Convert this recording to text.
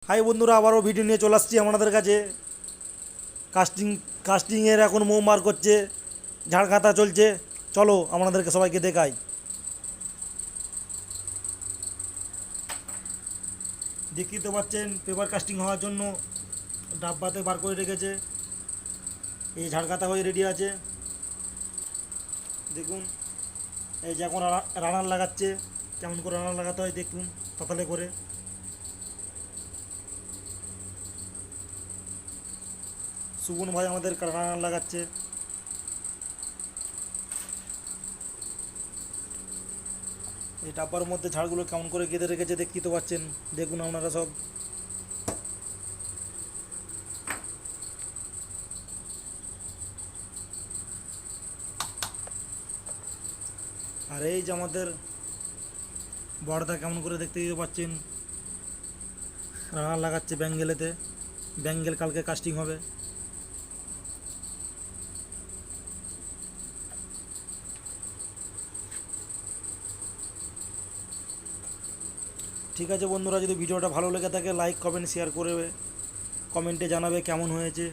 High বন্ধুরা, আবারও video নিয়ে চলে আসছি আপনাদের কাছে। কাস্টিংয়ের এখন মোম বার করছে, ঝাড় কাতা চলছে। চলো আপনাদেরকে সবাইকে দেখাই। দেখতেই তো পাচ্ছেন পেপার কাস্টিং হওয়ার জন্য ডাব্বাতে বার করে রেখেছে। এই ঝাড় কাতা হয়ে রেডি আছে। দেখুন, এই যে এখন রানার লাগাচ্ছে। কেমন করে রানার লাগাতে হয় দেখুন, পাতালে করে। সুবন ভাই আমাদের রানার লাগাচ্ছে। এই ডাব্বার মধ্যে ঝাড়গুলো কেমন করে গেঁথে রেখেছে দেখতেই তো পাচ্ছেন। দেখুন আপনারা সব। আর এই যে আমাদের বড়দা কেমন করে দেখতেই তো পাচ্ছেন, রানার লাগাচ্ছে ব্যাঙ্গেলেতে। ব্যাঙ্গেল কালকে কাস্টিং হবে। ঠিক আছে বন্ধুরা, যদি ভিডিওটা ভালো লেগে থাকে লাইক কমেন্ট শেয়ার করবে, কমেন্টে জানাবে কেমন হয়েছে।